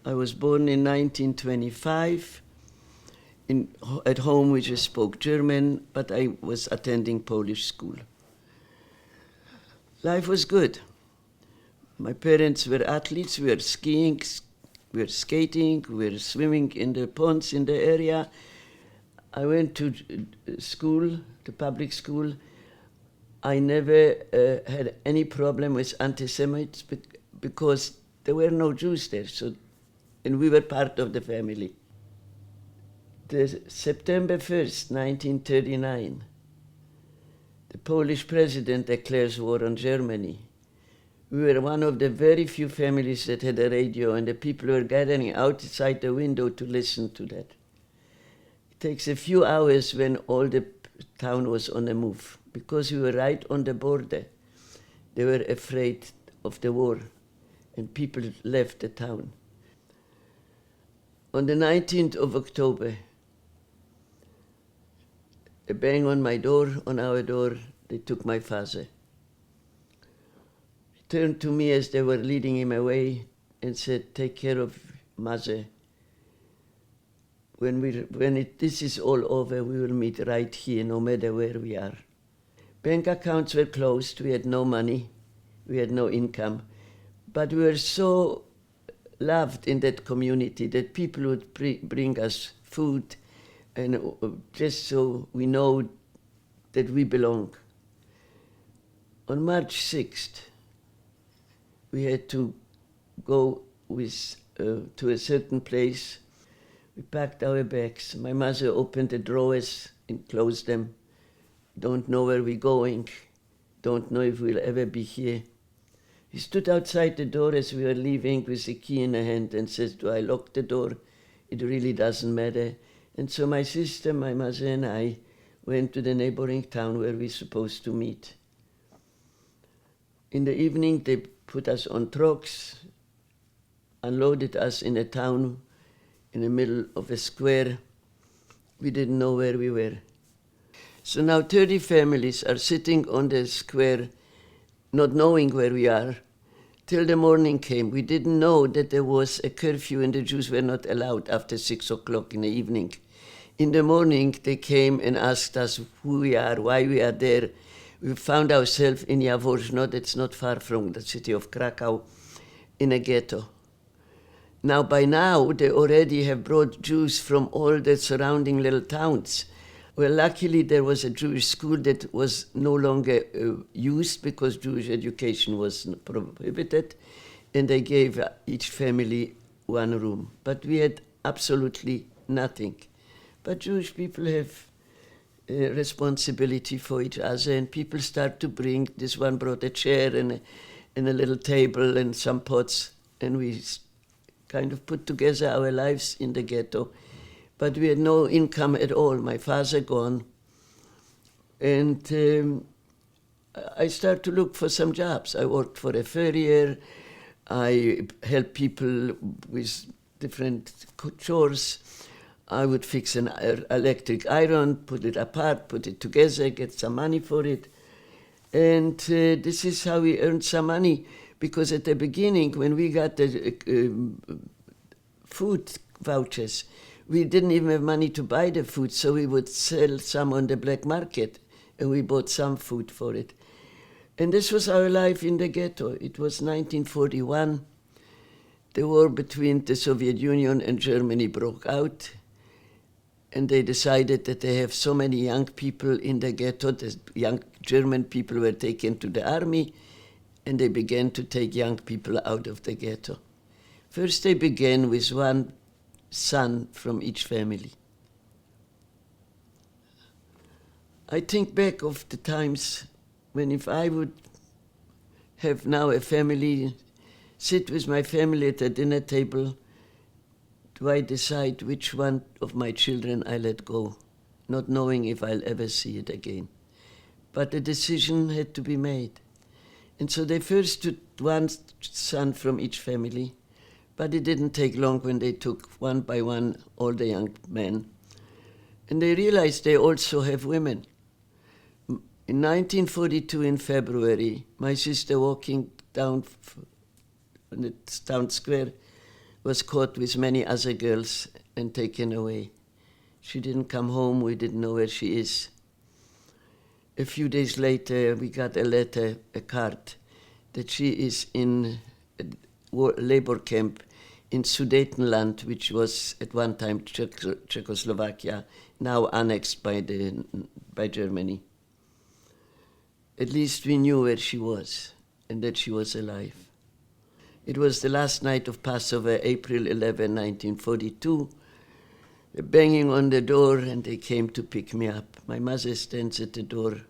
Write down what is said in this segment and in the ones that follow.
I was born in 1925. At home we just spoke German, but I was attending Polish school. Life was good. My parents were athletes. We were skiing, we were skating, we were swimming in the ponds in the area. I went to school, to public school. I never had any problem with anti-Semites because there were no Jews there, and we were part of the family. The September 1st, 1939, the Polish president declares war on Germany. We were one of the very few families that had a radio, and the people were gathering outside the window to listen to that. It takes a few hours when all the town was on the move, because we were right on the border. They were afraid of the war, and people left the town. On the 19th of October, a bang on my door, on our door, they took my father. He turned to me as they were leading him away and said, "Take care of mother. This is all over, we will meet right here, no matter where we are." Bank accounts were closed, we had no money, we had no income, but we were so loved in that community that people would bring us food, and just so we know that we belong. On March 6th, we had to go to a certain place. We packed our bags. My mother opened the drawers and closed them. Don't know where we're going. Don't know if we'll ever be here. He stood outside the door as we were leaving with the key in a hand and says, "Do I lock the door? It really doesn't matter." And so my sister, my mother, and I went to the neighboring town where we were supposed to meet. In the evening, they put us on trucks, unloaded us in a town in the middle of a square. We didn't know where we were. So now 30 families are sitting on the square, not knowing where we are, till the morning came. We didn't know that there was a curfew and the Jews were not allowed after 6 o'clock in the evening. In the morning, they came and asked us who we are, why we are there. We found ourselves in Jaworzno, that's not far from the city of Krakow, in a ghetto. Now, by now, they already have brought Jews from all the surrounding little towns. Well, luckily, there was a Jewish school that was no longer used because Jewish education was prohibited, and they gave each family one room. But we had absolutely nothing. But Jewish people have responsibility for each other, and people start to bring. This one brought a chair and a little table and some pots, and we kind of put together our lives in the ghetto. But we had no income at all. My father gone, and I started to look for some jobs. I worked for a furrier. I helped people with different chores. I would fix an electric iron, put it apart, put it together, get some money for it. And this is how we earned some money, because at the beginning, when we got the food vouchers, we didn't even have money to buy the food, so we would sell some on the black market, and we bought some food for it. And this was our life in the ghetto. It was 1941. The war between the Soviet Union and Germany broke out, and they decided that they have so many young people in the ghetto. The young German people were taken to the army, and they began to take young people out of the ghetto. First, they began with one son from each family. I think back of the times when if I would have now a family, sit with my family at a dinner table, do I decide which one of my children I let go, not knowing if I'll ever see it again. But a decision had to be made. And so they first took one son from each family, but it didn't take long when they took one by one all the young men. And they realized they also have women. In 1942 in February, my sister walking down the town square was caught with many other girls and taken away. She didn't come home. We didn't know where she is. A few days later, we got a letter, a card, that she is in a labor camp in Sudetenland, which was at one time Czechoslovakia, now annexed by Germany. At least we knew where she was and that she was alive. It was the last night of Passover, April 11, 1942. Banging on the door, and they came to pick me up. My mother stands at the door.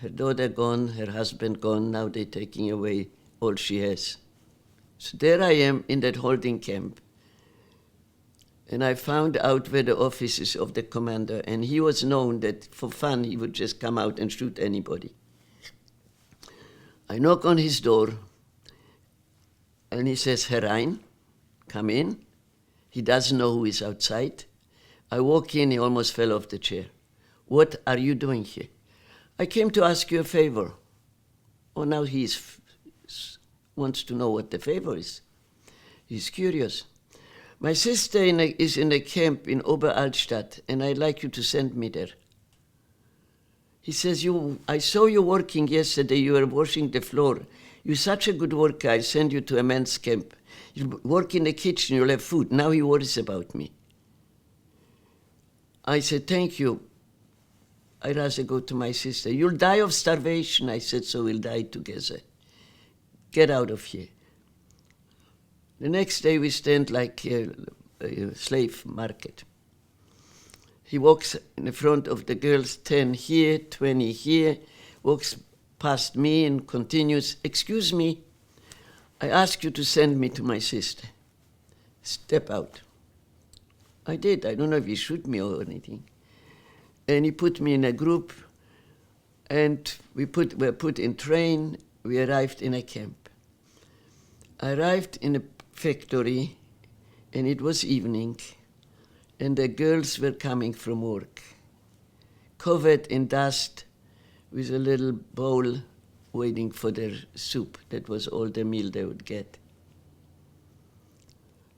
Her daughter gone, her husband gone, now they're taking away all she has. So there I am in that holding camp. And I found out where the office is of the commander, and he was known that for fun he would just come out and shoot anybody. I knock on his door, and he says, Herein, come in. He doesn't know who is outside. I walk in, he almost fell off the chair. What are you doing here? I came to ask you a favor. Oh, now he wants to know what the favor is. He's curious. My sister is in a camp in Oberaltstadt, and I'd like you to send me there. He says, I saw you working yesterday. You were washing the floor. You're such a good worker. I send you to a men's camp. You work in the kitchen, you'll have food. Now he worries about me. I said, thank you. I'd rather go to my sister. You'll die of starvation. I said, so we'll die together. Get out of here. The next day we stand like a slave market. He walks in the front of the girls, 10 here, 20 here, walks past me and continues, excuse me, I ask you to send me to my sister. Step out. I did. I don't know if he shoot me or anything. And he put me in a group, and we were put in train. We arrived in a camp. I arrived in a factory, and it was evening, and the girls were coming from work, covered in dust, with a little bowl waiting for their soup. That was all the meal they would get.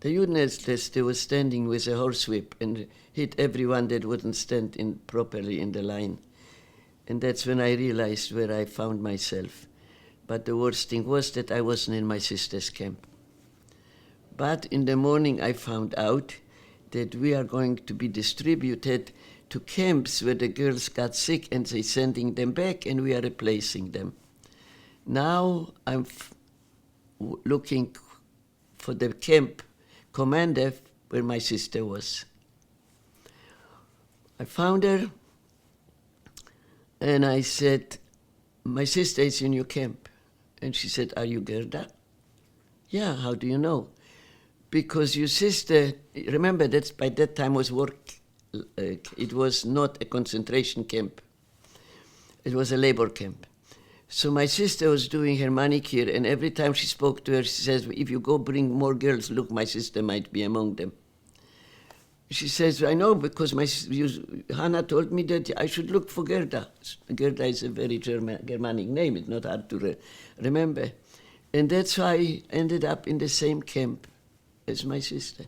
The units, they were standing with a horsewhip and hit everyone that wouldn't stand properly in the line. And that's when I realized where I found myself. But the worst thing was that I wasn't in my sister's camp. But in the morning I found out that we are going to be distributed to camps where the girls got sick and they're sending them back and we are replacing them. Now I'm looking for the camp commander where my sister was. I found her and I said, my sister is in your camp. And she said, are you Gerda? Yeah, how do you know? Because your sister, remember that by that time was work. It was not a concentration camp. It was a labor camp. So my sister was doing her manicure, and every time she spoke to her, she says, if you go bring more girls, look, my sister might be among them. She says, I know, because Hannah told me that I should look for Gerda. Gerda is a very Germanic name. It's not hard to remember. And that's why I ended up in the same camp as my sister.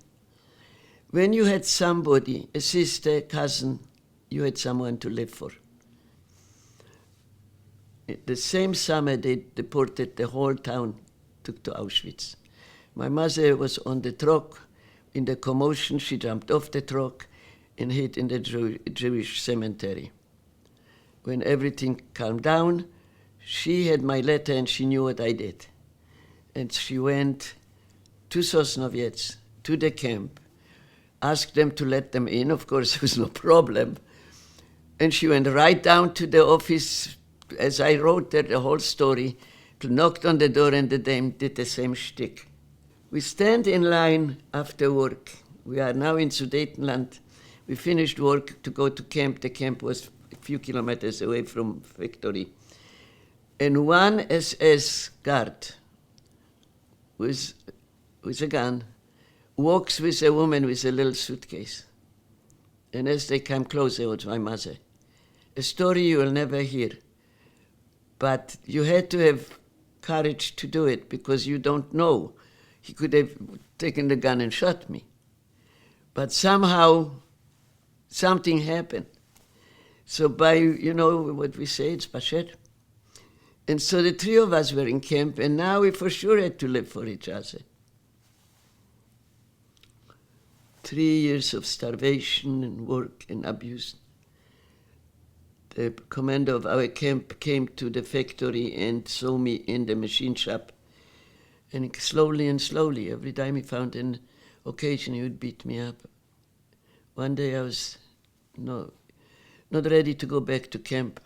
When you had somebody, a sister, cousin, you had someone to live for. The same summer, they deported the whole town, took to Auschwitz. My mother was on the truck. In the commotion, she jumped off the truck and hid in the Jewish cemetery. When everything calmed down, she had my letter and she knew what I did. And she went to Sosnowiec, to the camp, asked them to let them in. Of course, there was no problem. And she went right down to the office, as I wrote there the whole story, knocked on the door, and the dame did the same shtick. We stand in line after work. We are now in Sudetenland. We finished work to go to camp. The camp was a few kilometers away from factory. And one SS guard with a gun walks with a woman with a little suitcase. And as they come closer, it was my mother. A story you will never hear. But you had to have courage to do it because you don't know. He could have taken the gun and shot me. But somehow, something happened. So by, you know what we say, it's Pachet. And so the three of us were in camp, and now we for sure had to live for each other. 3 years of starvation and work and abuse. The commander of our camp came to the factory and saw me in the machine shop. And slowly and slowly, every time he found an occasion, he would beat me up. One day I was not ready to go back to camp.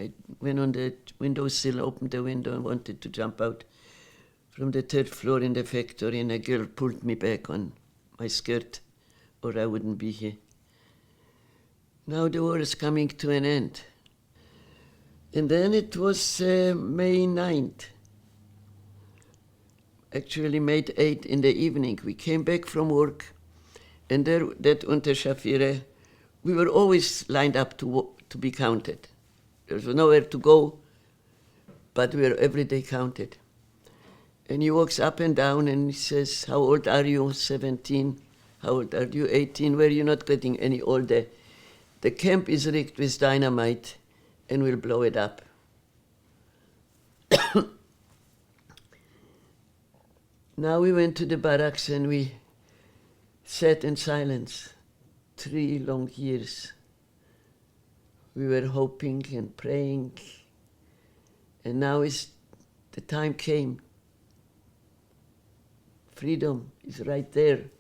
I went on the windowsill, opened the window and wanted to jump out from the 3rd floor in the factory, and a girl pulled me back on my skirt, or I wouldn't be here. Now the war is coming to an end. And then it was May 9th. Actually, May 8th in the evening. We came back from work, and there, that Unterscharführer, we were always lined up to be counted. There was nowhere to go, but we were every day counted. And he walks up and down and he says, "How old are you?" 17. "How old are you?" 18. "Well, you're not getting any older. The camp is rigged with dynamite and we'll blow it up." Now we went to the barracks and we sat in silence 3 long years. We were hoping and praying, and now the time came. Freedom is right there,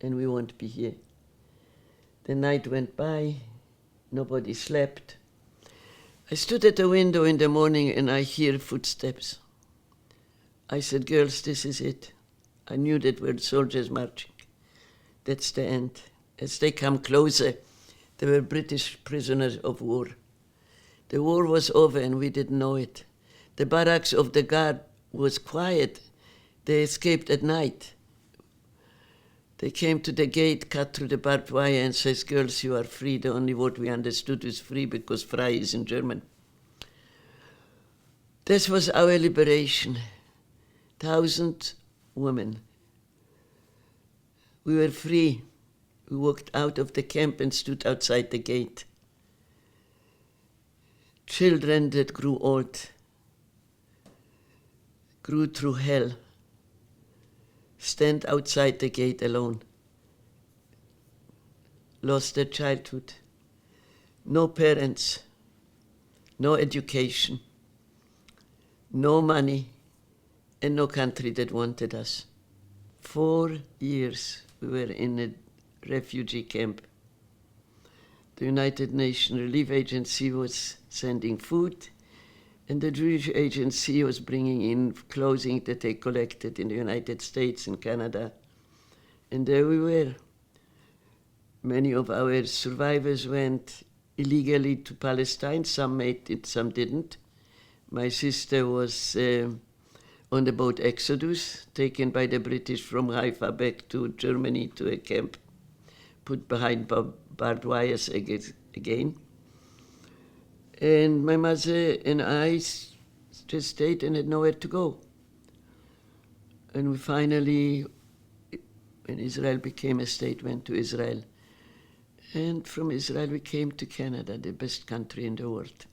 and we won't be here. The night went by, nobody slept. I stood at the window in the morning and I hear footsteps. I said, "Girls, this is it." I knew that were soldiers marching. That's the end. As they come closer, they were British prisoners of war. The war was over and we didn't know it. The barracks of the guard was quiet. They escaped at night. They came to the gate, cut through the barbed wire and says, "Girls, you are free." The only word we understood was free because frei is in German. This was our liberation. 1,000 women. We were free. We walked out of the camp and stood outside the gate. Children that grew old, grew through hell, stand outside the gate alone, lost their childhood, no parents, no education, no money, and no country that wanted us. 4 years we were in a refugee camp. The United Nations Relief Agency was sending food, and the Jewish Agency was bringing in clothing that they collected in the United States and Canada. And there we were. Many of our survivors went illegally to Palestine. Some made it, some didn't. My sister was on the boat Exodus, taken by the British from Haifa back to Germany to a camp, put behind barbed wires again. And my mother and I just stayed and had nowhere to go. And we finally, when Israel became a state, went to Israel. And from Israel we came to Canada, the best country in the world.